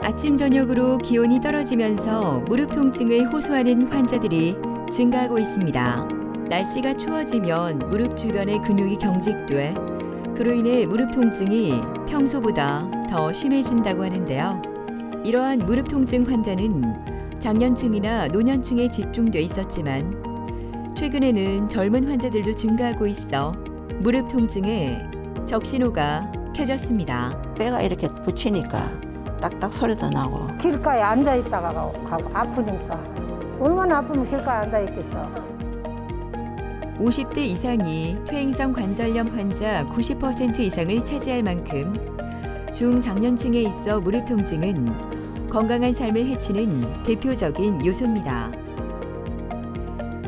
아침 저녁으로 기온이 떨어지면서 무릎 통증을 호소하는 환자들이 증가하고 있습니다. 날씨가 추워지면 무릎 주변의 근육이 경직돼 그로 인해 무릎 통증이 평소보다 더 심해진다고 하는데요. 이러한 무릎 통증 환자는 장년층이나 노년층에 집중돼 있었지만 최근에는 젊은 환자들도 증가하고 있어 무릎 통증에 적신호가 켜졌습니다. 뼈가 이렇게 붙이니까 딱딱 소리도 나고. 길가에 앉아 있다가 가고 아프니까 얼마나 아프면 길가에 앉아 있겠어. 50대 이상이 퇴행성 관절염 환자 90% 이상을 차지할 만큼 중장년층에 있어 무릎 통증은 건강한 삶을 해치는 대표적인 요소입니다.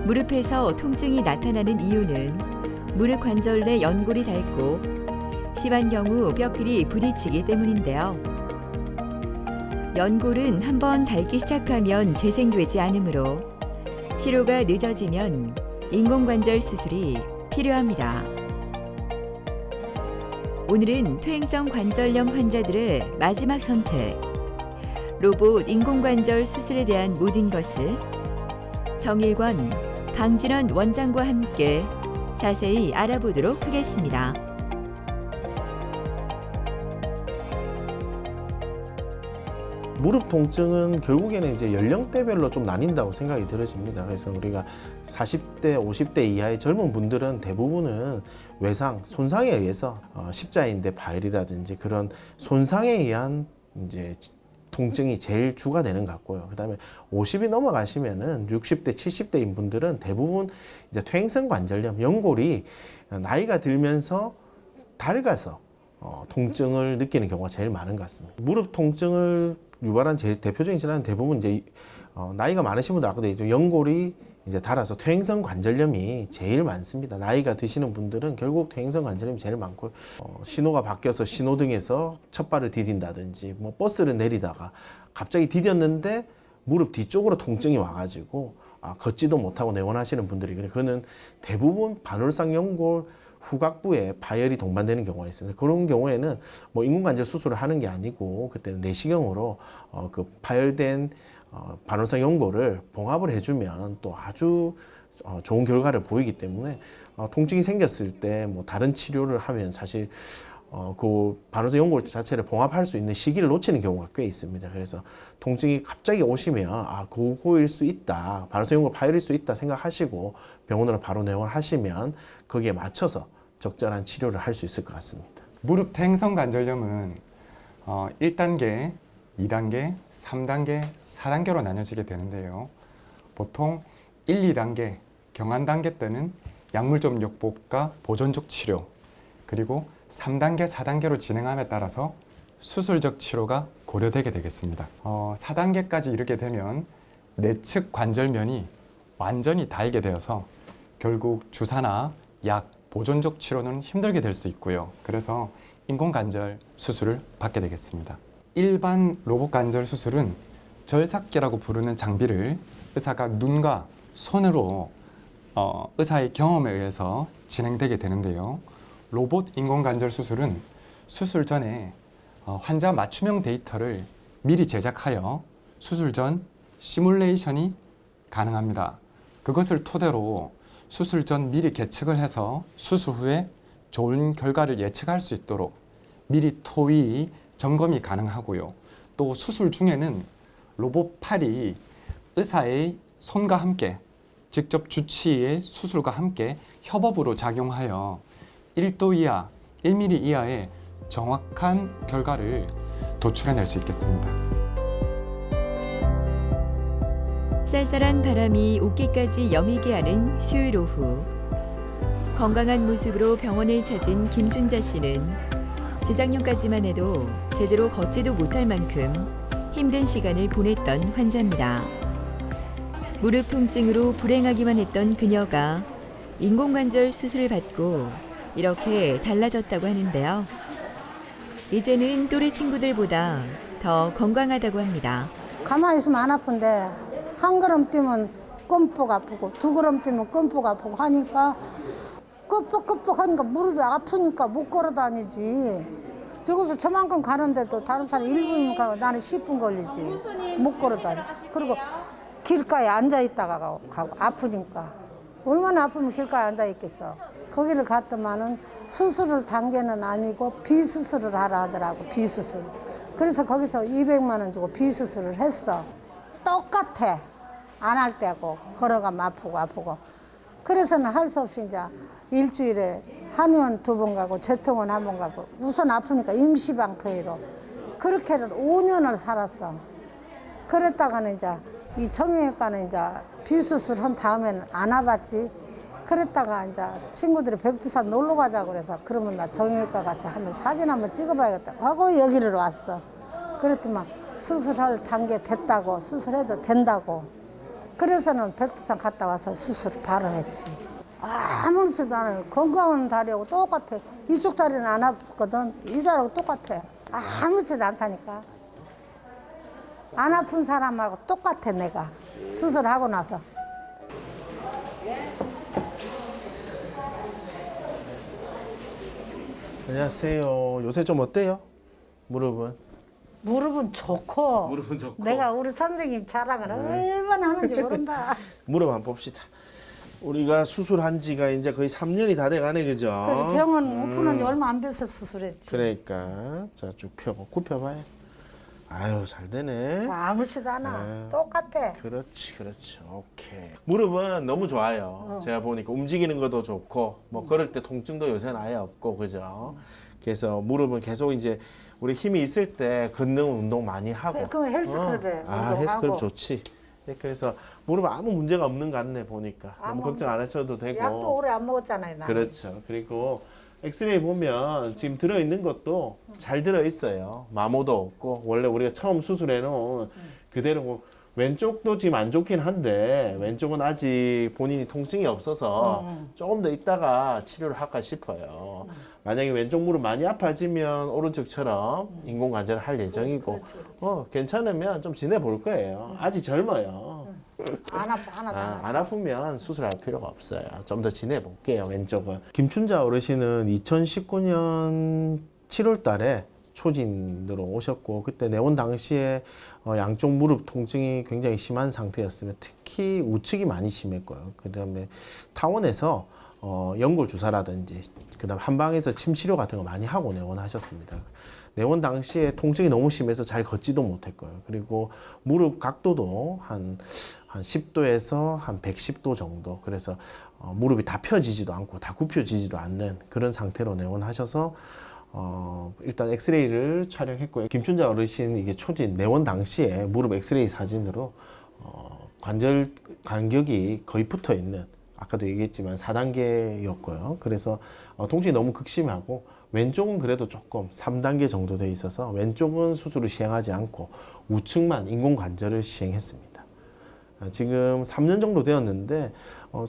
무릎에서 통증이 나타나는 이유는 무릎 관절 내 연골이 닳고 심한 경우 뼈끼리 부딪히기 때문인데요. 연골은 한번 닳기 시작하면 재생되지 않으므로 치료가 늦어지면 인공관절 수술이 필요합니다. 오늘은 퇴행성 관절염 환자들의 마지막 선택, 로봇 인공관절 수술에 대한 모든 것을 정일권, 강진원 원장과 함께 자세히 알아보도록 하겠습니다. 무릎 통증은 결국에는 이제 연령대별로 좀 나뉜다고 생각이 들어집니다. 그래서 우리가 40대, 50대 이하의 젊은 분들은 대부분은 외상, 손상에 의해서 십자인대 파열이라든지 그런 손상에 의한 이제 통증이 제일 주가 되는 것 같고요. 그다음에 50이 넘어가시면은 60대, 70대인 분들은 대부분 이제 퇴행성 관절염, 연골이 나이가 들면서 닳아서 통증을 느끼는 경우가 제일 많은 것 같습니다. 무릎 통증을 유발한 제일 대표적인 질환은 대부분 이제 나이가 많으신 분들 아까도 얘기했죠. 연골이 이제 닳아서 퇴행성 관절염이 제일 많습니다. 나이가 드시는 분들은 결국 퇴행성 관절염이 제일 많고 신호가 바뀌어서 신호등에서 첫 발을 디딘다든지 뭐 버스를 내리다가 갑자기 디뎠는데 무릎 뒤쪽으로 통증이 와가지고 걷지도 못하고 내원하시는 분들이 그거는 대부분 반월상 연골 후각부에 파열이 동반되는 경우가 있습니다. 그런 경우에는 뭐 인공관절 수술을 하는 게 아니고 그때는 내시경으로 그 파열된 반월상 연골을 봉합을 해주면 또 아주 좋은 결과를 보이기 때문에 통증이 생겼을 때 뭐 다른 치료를 하면 사실 그 반월상 연골 자체를 봉합할 수 있는 시기를 놓치는 경우가 꽤 있습니다. 그래서 통증이 갑자기 오시면 그거일 수 있다, 반월상 연골 파열일 수 있다 생각하시고 병원으로 바로 내원하시면 거기에 맞춰서 적절한 치료를 할 수 있을 것 같습니다. 무릎 퇴행성 관절염은 1단계, 2단계, 3단계, 4단계로 나뉘어지게 되는데요. 보통 1, 2단계, 경한 단계 때는 약물적 요법과 보존적 치료, 그리고 3단계, 4단계로 진행함에 따라서 수술적 치료가 고려되게 되겠습니다. 4단계까지 이르게 되면 내측 관절면이 완전히 닳게 되어서 결국 주사나 약, 보존적 치료는 힘들게 될 수 있고요. 그래서 인공관절 수술을 받게 되겠습니다. 일반 로봇 관절 수술은 절삭기라고 부르는 장비를 의사가 눈과 손으로 의사의 경험에 의해서 진행되게 되는데요. 로봇 인공관절 수술은 수술 전에 환자 맞춤형 데이터를 미리 제작하여 수술 전 시뮬레이션이 가능합니다. 그것을 토대로 수술 전 미리 계측을 해서 수술 후에 좋은 결과를 예측할 수 있도록 미리 토의 점검이 가능하고요. 또 수술 중에는 로봇 팔이 의사의 손과 함께 직접 주치의 수술과 함께 협업으로 작용하여 1도 이하, 1mm 이하의 정확한 결과를 도출해낼 수 있겠습니다. 쌀쌀한 바람이 옷깃까지 여미게 하는 수요일 오후, 건강한 모습으로 병원을 찾은 김준자 씨는 재작년까지만 해도 제대로 걷지도 못할 만큼 힘든 시간을 보냈던 환자입니다. 무릎 통증으로 불행하기만 했던 그녀가 인공관절 수술을 받고 이렇게 달라졌다고 하는데요. 이제는 또래 친구들보다 더 건강하다고 합니다. 가만히 있으면 안 아픈데 한 걸음 뛰면 끔뻑 아프고 두 걸음 뛰면 끔뻑 아프고 하니까 끔뻑끔뻑 하니까 무릎이 아프니까 못 걸어 다니지. 저기서 저만큼 가는데도 다른 사람 1분이면 가고 나는 10분 걸리지. 못 걸어다니. 그리고 길가에 앉아 있다가 가고 아프니까. 얼마나 아프면 길가에 앉아 있겠어. 거기를 갔더만은 수술을 단계는 아니고 비수술을 하라 하더라고. 비수술. 그래서 거기서 200만 원 주고 비수술을 했어. 똑같아. 안 할 때고 걸어가면 아프고. 그래서는 할 수 없이 이제 일주일에 한의원 2번 가고 재통원 1번 가고 우선 아프니까 임시방패로 그렇게를 5년을 살았어. 그랬다가는 이제 이 정형외과는 이제 비수술 한 다음에는 안 와봤지. 그랬다가 이제 친구들이 백두산 놀러 가자고 그래서 그러면 나 정형외과 가서 한번 사진 한번 찍어봐야겠다 하고 여기를 왔어. 그랬더만 수술할 단계 됐다고 수술해도 된다고. 그래서는 백두산 갔다 와서 수술 바로 했지. 아무렇지도 않아요. 건강한 다리하고 똑같아. 이쪽 다리는 안 아프거든. 이 다리하고 똑같아. 아무렇지도 않다니까. 안 아픈 사람하고 똑같아 내가. 수술하고 나서. 안녕하세요. 요새 좀 어때요? 무릎은? 무릎은 좋고. 무릎은 좋고. 내가 우리 선생님 자랑을 얼마나 하는지 모른다. 무릎 한번 봅시다. 우리가 수술한 지가 이제 거의 3년이 다 돼가네, 그죠? 그래서 병원 오픈한 지 얼마 안 돼서 수술했지. 그러니까 자 쭉 펴고 굽혀봐요. 아유 잘 되네. 아무렇지도 않아. 똑같아. 그렇지. 오케이. 무릎은 너무 좋아요. 제가 보니까 움직이는 것도 좋고 뭐 걸을 때 통증도 요새는 아예 없고 그죠? 그래서 무릎은 계속 이제 우리 힘이 있을 때 걷는 운동 많이 하고. 그럼 헬스클럽에 운동하고. 헬스클럽 좋지. 네, 그래서 무릎 아무 문제가 없는 것 같네 보니까. 너무 걱정 안 하셔도 되고. 약도 오래 안 먹었잖아요. 나는. 그렇죠. 그리고 엑스레이 보면 지금 들어있는 것도 잘 들어있어요. 마모도 없고 원래 우리가 처음 수술해놓은 그대로 왼쪽도 지금 안 좋긴 한데 왼쪽은 아직 본인이 통증이 없어서 조금 더 있다가 치료를 할까 싶어요. 만약에 왼쪽 무릎 많이 아파지면 오른쪽처럼 인공관절을 할 예정이고 괜찮으면 좀 지내볼 거예요. 아직 젊어요. 안 아파, 하나도 안 아파. 안 아프면 수술할 필요가 없어요. 좀 더 지내볼게요, 왼쪽은. 김춘자 어르신은 2019년 7월 달에 초진으로 오셨고, 그때 내원 당시에 양쪽 무릎 통증이 굉장히 심한 상태였으면 특히 우측이 많이 심했고요. 그 다음에 타원에서 연골 주사라든지, 그 다음 한방에서 침 치료 같은 거 많이 하고 내원하셨습니다. 내원 당시에 통증이 너무 심해서 잘 걷지도 못했고요. 그리고 무릎 각도도 한 10도에서 한 110도 정도. 그래서 무릎이 다 펴지지도 않고 다 굽혀지지도 않는 그런 상태로 내원하셔서 일단 엑스레이를 촬영했고요. 김춘자 어르신 이게 초진 내원 당시에 무릎 엑스레이 사진으로 관절 간격이 거의 붙어 있는, 아까도 얘기했지만 4단계였고요. 그래서 통증이 너무 극심하고 왼쪽은 그래도 조금 3단계 정도 돼 있어서 왼쪽은 수술을 시행하지 않고 우측만 인공관절을 시행했습니다. 지금 3년 정도 되었는데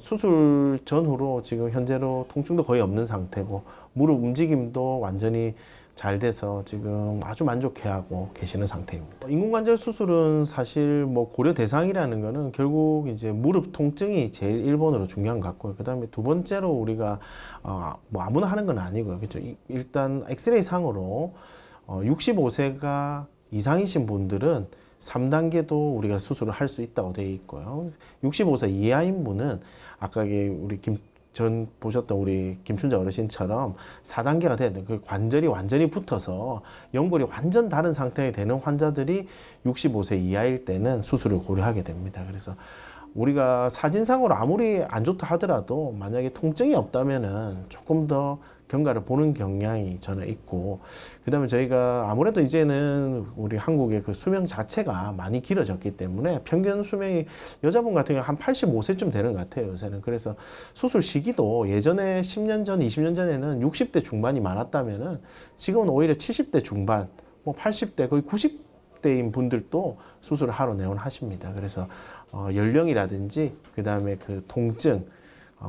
수술 전후로 지금 현재로 통증도 거의 없는 상태고 무릎 움직임도 완전히 잘 돼서 지금 아주 만족해하고 계시는 상태입니다. 인공관절 수술은 사실 뭐 고려 대상이라는 거는 결국 이제 무릎 통증이 제일 1번으로 중요한 것 같고요. 그 다음에 두 번째로 우리가 뭐 아무나 하는 건 아니고요. 그렇죠? 일단 엑스레이 상으로 65세가 이상이신 분들은 3단계도 우리가 수술을 할 수 있다고 되어 있고요. 65세 이하인 분은 아까 우리 전 보셨던 우리 김춘자 어르신처럼 4단계가 돼야 돼요. 그 관절이 완전히 붙어서 연골이 완전 다른 상태가 되는 환자들이 65세 이하일 때는 수술을 고려하게 됩니다. 그래서 우리가 사진상으로 아무리 안 좋다 하더라도 만약에 통증이 없다면은 조금 더 경과를 보는 경향이 저는 있고, 그 다음에 저희가 아무래도 이제는 우리 한국의 그 수명 자체가 많이 길어졌기 때문에 평균 수명이 여자분 같은 경우 한 85세쯤 되는 것 같아요, 요새는. 그래서 수술 시기도 예전에 10년 전, 20년 전에는 60대 중반이 많았다면은 지금은 오히려 70대 중반, 뭐 80대, 거의 90대인 분들도 수술을 하러 내원하십니다. 그래서 연령이라든지 그 다음에 그 통증,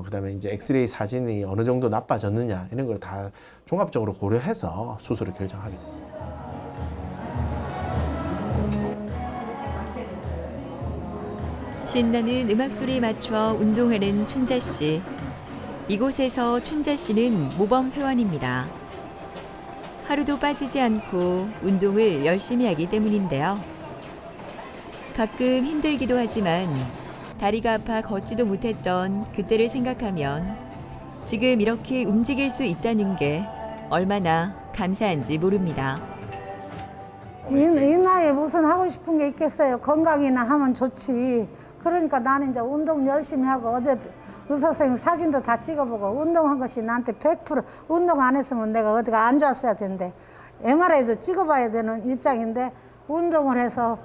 그 다음에 이제 엑스레이 사진이 어느 정도 나빠졌느냐 이런 걸 다 종합적으로 고려해서 수술을 결정하게 됩니다. 신나는 음악 소리에 맞춰 운동하는 춘자 씨. 이곳에서 춘자 씨는 모범 회원입니다. 하루도 빠지지 않고 운동을 열심히 하기 때문인데요. 가끔 힘들기도 하지만 다리가 아파 걷지도 못했던 그때를 생각하면 지금 이렇게 움직일 수 있다는 게 얼마나 감사한지 모릅니다. 이 나이에 무슨 하고 싶은 게 있겠어요. 건강이나 하면 좋지. 그러니까 나는 이제 운동 열심히 하고 어제 의사 선생님 사진도 다 찍어보고 운동한 것이 나한테 100% 운동 안 했으면 내가 어디가 안 좋았어야 되는데 MRI도 찍어봐야 되는 입장인데 운동을 해서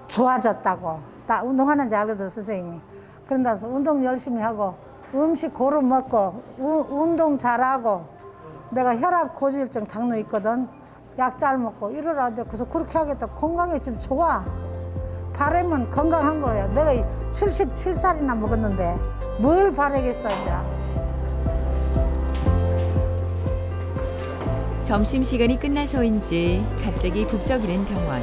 좋아졌다고. 나 운동하는지 알거든 선생님이. 그런다서 운동 열심히 하고 음식 고루 먹고 운동 잘하고 내가 혈압 고지혈증 당뇨 있거든. 약 잘 먹고 이러라. 그래서 그렇게 하겠다. 건강해지면 좋아. 바람은 건강한 거예요. 내가 77살이나 먹었는데 뭘 바라겠어 이제. 점심시간이 끝나서인지 갑자기 북적이는 병원.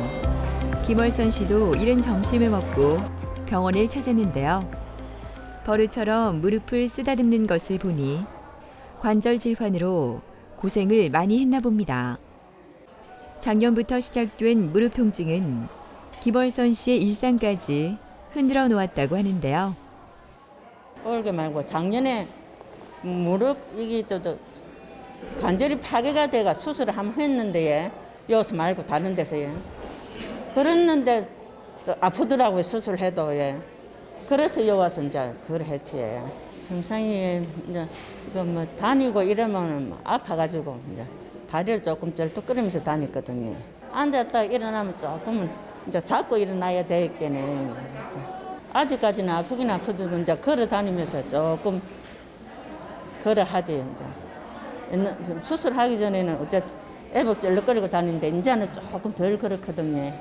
김월선 씨도 이른 점심을 먹고 병원을 찾았는데요. 버릇처럼 무릎을 쓰다듬는 것을 보니 관절 질환으로 고생을 많이 했나 봅니다. 작년부터 시작된 무릎 통증은 김월선 씨의 일상까지 흔들어 놓았다고 하는데요. 올게 말고 작년에 무릎 이게 관절이 파괴가 돼가 수술을 한번 했는데 여기서 말고 다른 데서 그랬는데 또 아프더라고요 수술해도 그래서 여기 와서 이제 그걸 했지. 증상이 이제 이거 뭐 다니고 이러면 아파가지고 이제 다리를 조금 쩔뚝거리면서 다녔거든요. 앉았다 일어나면 조금은 이제 자꾸 일어나야 되겠네. 아직까지는 아프긴 아프더라도 이제 걸어 다니면서 조금 걸어 하지. 이제 수술하기 전에는 어째 애복 쩔뚝거리고 다니는데 이제는 조금 덜 그렇거든요.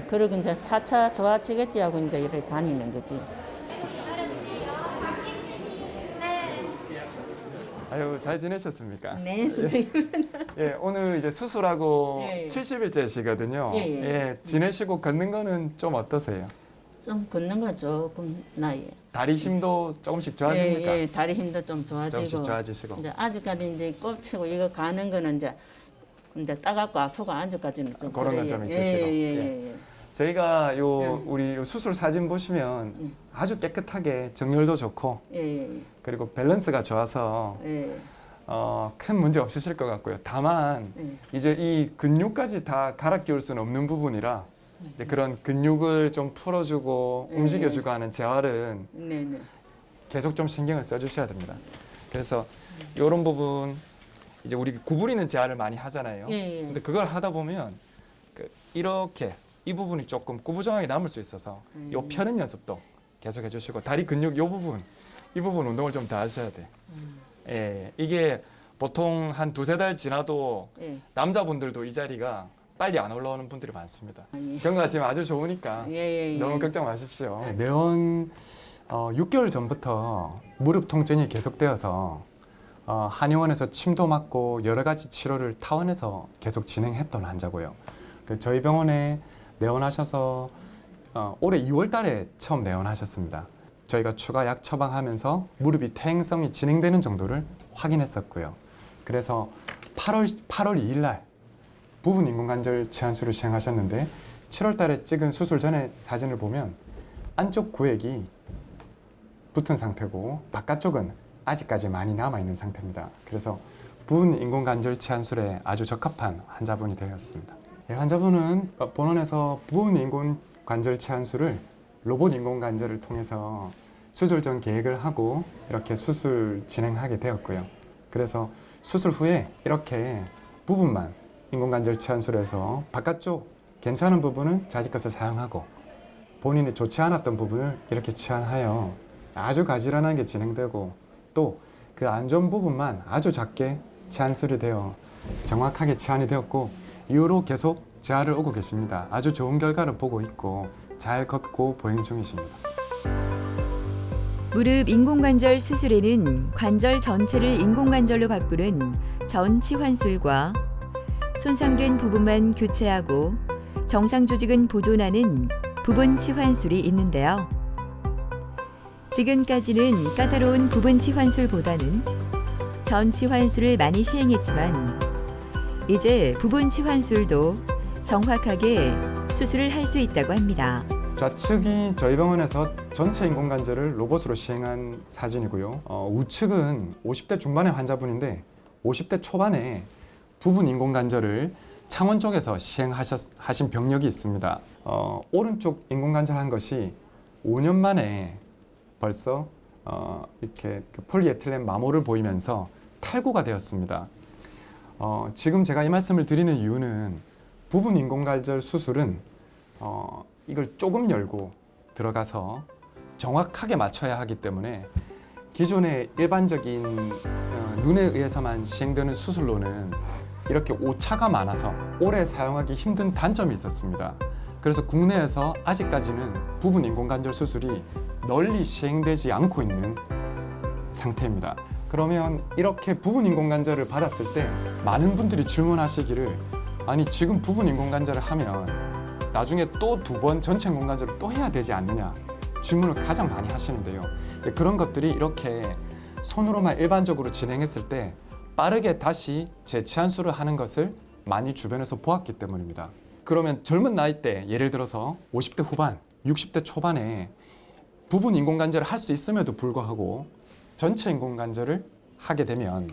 그러고 이제 차차 좋아지겠지 하고 이제 이렇게 다니는 거지. 아유, 잘 지내셨습니까? 네, 선생님. 예, 오늘 이제 수술하고 예, 예. 70일째시거든요. 예, 예. 지내시고 걷는 거는 좀 어떠세요? 좀 걷는 건 조금 나요. 다리 힘도 조금씩 좋아집니까? 예, 다리 힘도 좀 좋아지고. 조금씩 좋아지시고. 이제 아직까지 이제 꼽치고 이거 가는 거는 이제 따갑고 아프고 아직까지는 좀 그런 건 그래요. 좀 있으시고. 예. 저희가 예. 우리 요 수술 사진 보시면 아주 깨끗하게 정렬도 좋고 예. 그리고 밸런스가 좋아서 예. 큰 문제 없으실 것 같고요. 다만 예. 이제 이 근육까지 다 갈아 끼울 수는 없는 부분이라 이제 그런 근육을 좀 풀어주고 예. 움직여주고 하는 재활은 네. 계속 좀 신경을 써주셔야 됩니다. 그래서 이런 부분 이제 우리 구부리는 재활을 많이 하잖아요. 예. 근데 그걸 하다 보면 이렇게 이 부분이 조금 구부정하게 남을 수 있어서 요 펴는 연습도 계속 해주시고 다리 근육 요 부분 이 부분 운동을 좀 더 하셔야 돼. 예, 이게 보통 한 2-3달 지나도 예. 남자분들도 이 자리가 빨리 안 올라오는 분들이 많습니다. 예. 경과가 지금 아주 좋으니까 예. 너무 걱정 마십시오. 매원 6개월 전부터 무릎 통증이 계속되어서 한의원에서 침도 맞고 여러 가지 치료를 타원에서 계속 진행했던 환자고요. 저희 병원에 내원하셔서 올해 2월 달에 처음 내원하셨습니다. 저희가 추가 약 처방하면서 무릎이 퇴행성이 진행되는 정도를 확인했었고요. 그래서 8월 2일 날 부분 인공관절 치환술을 시행하셨는데 7월 달에 찍은 수술 전에 사진을 보면 안쪽 구획이 붙은 상태고 바깥쪽은 아직까지 많이 남아있는 상태입니다. 그래서 부분 인공관절 치환술에 아주 적합한 환자분이 되었습니다. 환자분은 본원에서 부분 인공관절 치환술을 로봇 인공관절을 통해서 수술 전 계획을 하고 이렇게 수술 진행하게 되었고요. 그래서 수술 후에 이렇게 부분만 인공관절 치환술에서 바깥쪽 괜찮은 부분은 자기 것을 사용하고 본인이 좋지 않았던 부분을 이렇게 치환하여 아주 가지런하게 진행되고 또 그 안 좋은 부분만 아주 작게 치환술이 되어 정확하게 치환이 되었고 이후로 계속 재활을 오고 계십니다. 아주 좋은 결과를 보고 있고 잘 걷고 보행 중이십니다. 무릎 인공관절 수술에는 관절 전체를 인공관절로 바꾸는 전치환술과 손상된 부분만 교체하고 정상 조직은 보존하는 부분 치환술이 있는데요. 지금까지는 까다로운 부분 치환술보다는 전 치환술을 많이 시행했지만 이제 부분 치환술도 정확하게 수술을 할 수 있다고 합니다. 좌측이 저희 병원에서 전체 인공관절을 로봇으로 시행한 사진이고요. 우측은 50대 중반의 환자분인데 50대 초반에 부분 인공관절을 창원 쪽에서 시행하신 병력이 있습니다. 오른쪽 인공관절 한 것이 5년 만에 벌써 이렇게 폴리에틸렌 마모를 보이면서 탈구가 되었습니다. 지금 제가 이 말씀을 드리는 이유는 부분 인공관절 수술은 이걸 조금 열고 들어가서 정확하게 맞춰야 하기 때문에 기존의 일반적인 눈에 의해서만 시행되는 수술로는 이렇게 오차가 많아서 오래 사용하기 힘든 단점이 있었습니다. 그래서 국내에서 아직까지는 부분 인공관절 수술이 널리 시행되지 않고 있는 상태입니다. 그러면 이렇게 부분 인공관절을 받았을 때 많은 분들이 질문하시기를 아니 지금 부분 인공관절을 하면 나중에 또 2번 전체 인공관절을 또 해야 되지 않느냐 질문을 가장 많이 하시는데요. 그런 것들이 이렇게 손으로만 일반적으로 진행했을 때 빠르게 다시 재치환술을 하는 것을 많이 주변에서 보았기 때문입니다. 그러면 젊은 나이 때 예를 들어서 50대 후반, 60대 초반에 부분 인공관절을 할 수 있음에도 불구하고 전체 인공관절을 하게 되면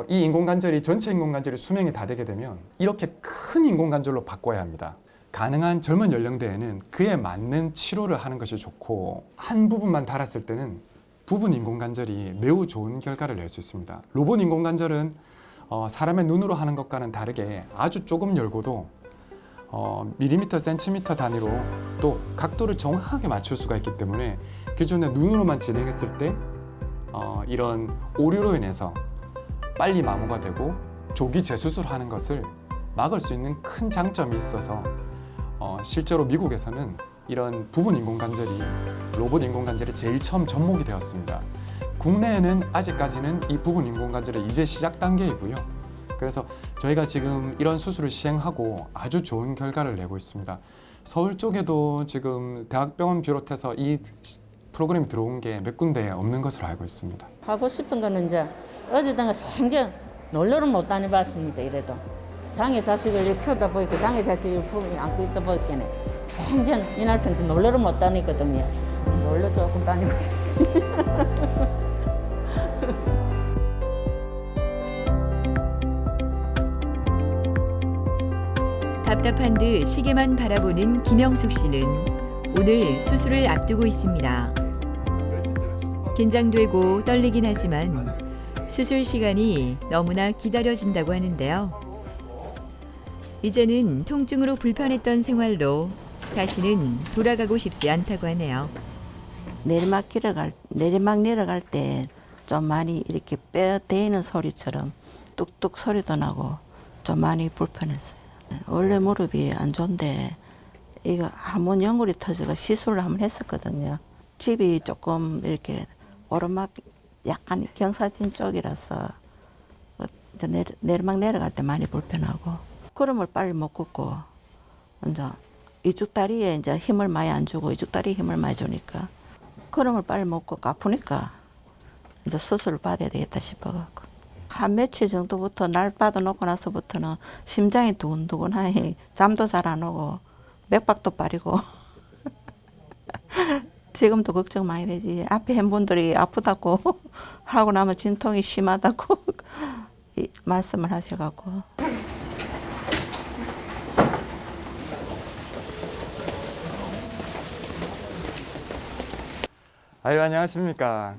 이 인공관절이 전체 인공관절이 수명이 다 되게 되면 이렇게 큰 인공관절로 바꿔야 합니다. 가능한 젊은 연령대에는 그에 맞는 치료를 하는 것이 좋고 한 부분만 달았을 때는 부분 인공관절이 매우 좋은 결과를 낼 수 있습니다. 로봇 인공관절은 사람의 눈으로 하는 것과는 다르게 아주 조금 열고도 밀리미터, 센티미터 단위로 또 각도를 정확하게 맞출 수가 있기 때문에 기존에 눈으로만 진행했을 때 이런 오류로 인해서 빨리 마모가 되고 조기 재수술하는 것을 막을 수 있는 큰 장점이 있어서 실제로 미국에서는 이런 부분 인공관절이 로봇 인공관절이 제일 처음 접목이 되었습니다. 국내에는 아직까지는 이 부분 인공관절이 이제 시작 단계이고요. 그래서 저희가 지금 이런 수술을 시행하고 아주 좋은 결과를 내고 있습니다. 서울 쪽에도 지금 대학병원 비롯해서 이 프로그램이 들어온 게 몇 군데 없는 것으로 알고 있습니다. 하고 싶은 거는 이제 어디든가 생전 놀러를 못 다녀봤습니다. 이래도 장애 자식을 이렇게 키우다 보니까 장애 자식을 품에 안고 있다 보니까 생전 이날편때 놀러를 못 다니거든요. 놀러 조금 다니고 싶지. 답답한 듯 시계만 바라보는 김영숙 씨는 오늘 수술을 앞두고 있습니다. 긴장되고 떨리긴 하지만 수술 시간이 너무나 기다려진다고 하는데요. 이제는 통증으로 불편했던 생활로 다시는 돌아가고 싶지 않다고 하네요. 내리막 내려갈 때 좀 많이 이렇게 뼈 대이는 소리처럼 뚝뚝 소리도 나고 좀 많이 불편했어요. 원래 무릎이 안 좋은데 이거 한번 연골이 터져서 시술을 한번 했었거든요. 집이 조금 이렇게 오르막 약간 경사진 쪽이라서 이제 내리막 내려갈 때 많이 불편하고 걸음을 빨리 못 걷고 이제 이쪽 다리에 이제 힘을 많이 안 주고 이쪽 다리에 힘을 많이 주니까 걸음을 빨리 못 걷고 아프니까 이제 수술을 받아야 되겠다 싶어갖고 한 며칠 정도부터 날 받아놓고 나서부터는 심장이 두근두근하니 잠도 잘 안 오고 맥박도 빠리고 지금도 걱정 많이 되지. 앞에 한 분들이 아프다고 하고 나면 진통이 심하다고 말씀을 하셔갖고. 아유, 안녕하십니까.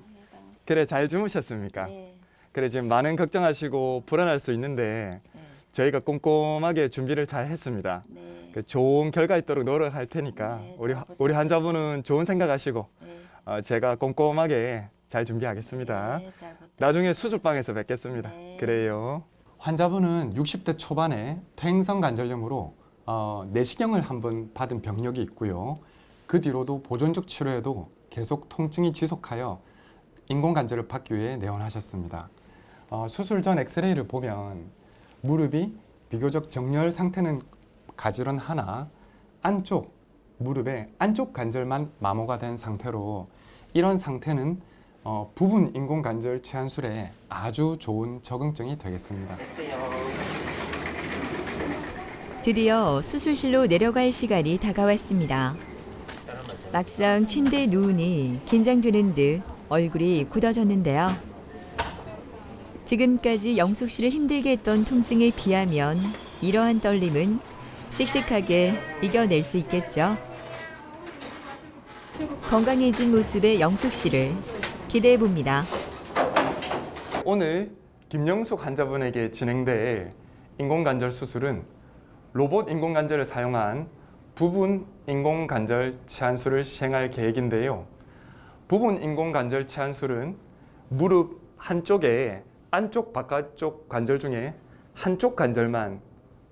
그래, 잘 주무셨습니까? 네. 그래, 지금 많은 걱정하시고 불안할 수 있는데 저희가 꼼꼼하게 준비를 잘 했습니다. 네. 그 좋은 결과 있도록 노력할 테니까 네, 우리 환자분은 좋은 생각하시고 네. 제가 꼼꼼하게 잘 준비하겠습니다. 네, 잘 부탁드립니다. 나중에 수술방에서 뵙겠습니다. 네. 그래요. 환자분은 60대 초반에 퇴행성 관절염으로 내시경을 한번 받은 병력이 있고요. 그 뒤로도 보존적 치료에도 계속 통증이 지속하여 인공관절을 받기 위해 내원하셨습니다. 수술 전 엑스레이를 보면 무릎이 비교적 정렬 상태는 가지런하나 안쪽 무릎의 안쪽 관절만 마모가 된 상태로 이런 상태는 부분 인공관절 치환술에 아주 좋은 적응증이 되겠습니다. 드디어 수술실로 내려갈 시간이 다가왔습니다. 막상 침대에 누우니 긴장되는 듯 얼굴이 굳어졌는데요. 지금까지 영숙 씨를 힘들게 했던 통증에 비하면 이러한 떨림은 씩씩하게 이겨낼 수 있겠죠. 건강해진 모습의 영숙 씨를 기대해 봅니다. 오늘 김영숙 환자분에게 진행될 인공관절 수술은 로봇 인공관절을 사용한 부분 인공관절 치환술을 시행할 계획인데요. 부분 인공관절 치환술은 무릎 한쪽에 안쪽 바깥쪽 관절 중에 한쪽 관절만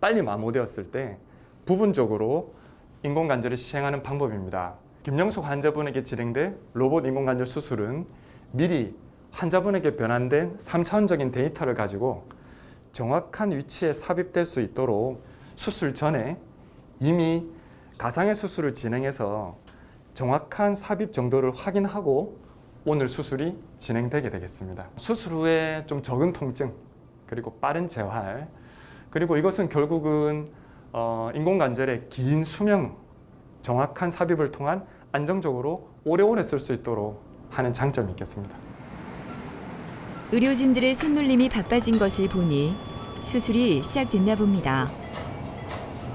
빨리 마모되었을 때 부분적으로 인공관절을 시행하는 방법입니다. 김영숙 환자분에게 진행될 로봇 인공관절 수술은 미리 환자분에게 변환된 3차원적인 데이터를 가지고 정확한 위치에 삽입될 수 있도록 수술 전에 이미 가상의 수술을 진행해서 정확한 삽입 정도를 확인하고 오늘 수술이 진행되게 되겠습니다. 수술 후에 좀 적은 통증, 그리고 빠른 재활, 그리고 이것은 결국은 인공관절의 긴 수명, 정확한 삽입을 통한 안정적으로 오래오래 쓸 수 있도록 하는 장점이 있겠습니다. 의료진들의 손놀림이 바빠진 것을 보니 수술이 시작됐나 봅니다.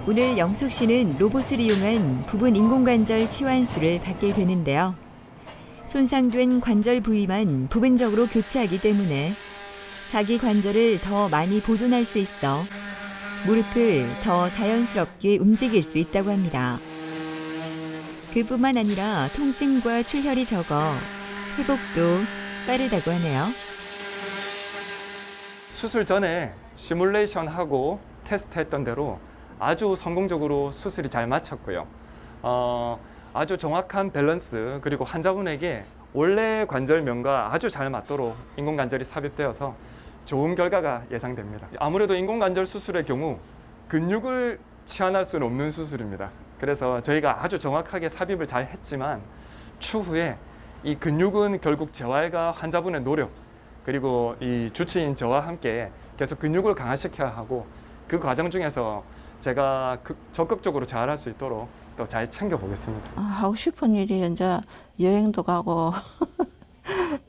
오늘 영숙 씨는 로봇을 이용한 부분 인공관절 치환술을 받게 되는데요. 손상된 관절 부위만 부분적으로 교체하기 때문에 자기 관절을 더 많이 보존할 수 있어 무릎을 더 자연스럽게 움직일 수 있다고 합니다. 그뿐만 아니라 통증과 출혈이 적어 회복도 빠르다고 하네요. 수술 전에 시뮬레이션하고 테스트했던 대로 아주 성공적으로 수술이 잘 마쳤고요. 아주 정확한 밸런스, 그리고 환자분에게 원래 관절면과 아주 잘 맞도록 인공관절이 삽입되어서 좋은 결과가 예상됩니다. 아무래도 인공관절 수술의 경우 근육을 치환할 수는 없는 수술입니다. 그래서 저희가 아주 정확하게 삽입을 잘 했지만 추후에 이 근육은 결국 재활과 환자분의 노력, 그리고 이 주치의인 저와 함께 계속 근육을 강화시켜야 하고, 그 과정 중에서 제가 적극적으로 잘할 수 있도록 또 잘 챙겨보겠습니다. 하고 싶은 일이 이제 여행도 가고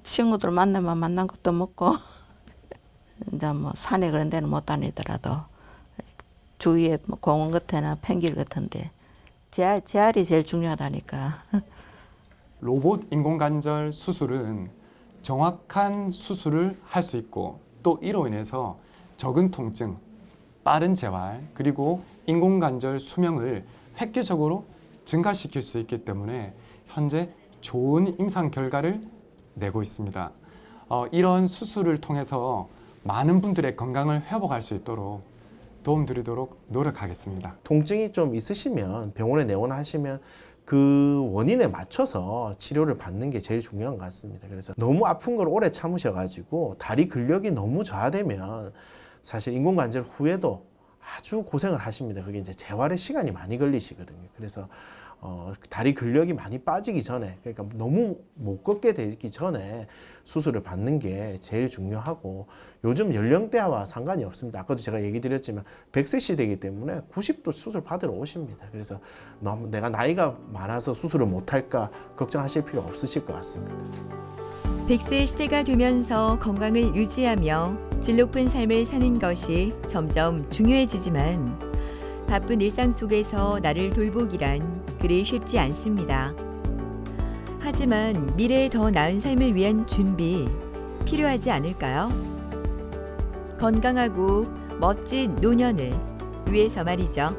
친구들 만나면 만난 것도 먹고 이제 뭐 산에 그런 데는 못 다니더라도 주위에 뭐 공원 같으나 펜길 같은데 재활이 제일 중요하다니까. 로봇 인공관절 수술은 정확한 수술을 할 수 있고, 또 이로 인해서 적은 통증, 빠른 재활, 그리고 인공관절 수명을 획기적으로 증가시킬 수 있기 때문에 현재 좋은 임상 결과를 내고 있습니다. 이런 수술을 통해서 많은 분들의 건강을 회복할 수 있도록 도움드리도록 노력하겠습니다. 통증이 좀 있으시면 병원에 내원하시면 그 원인에 맞춰서 치료를 받는 게 제일 중요한 것 같습니다. 그래서 너무 아픈 걸 오래 참으셔가지고 다리 근력이 너무 저하되면 사실 인공관절 후에도 아주 고생을 하십니다. 그게 이제 재활에 시간이 많이 걸리시거든요. 그래서 다리 근력이 많이 빠지기 전에, 그러니까 너무 못 걷게 되기 전에 수술을 받는 게 제일 중요하고, 요즘 연령대와 상관이 없습니다. 아까도 제가 얘기 드렸지만 100세 시대이기 때문에 90도 수술 받으러 오십니다. 그래서 너무 내가 나이가 많아서 수술을 못할까 걱정하실 필요 없으실 것 같습니다. 100세 시대가 되면서 건강을 유지하며 질 높은 삶을 사는 것이 점점 중요해지지만 바쁜 일상 속에서 나를 돌보기란 그리 쉽지 않습니다. 하지만 미래에 더 나은 삶을 위한 준비 필요하지 않을까요? 건강하고 멋진 노년을 위해서 말이죠.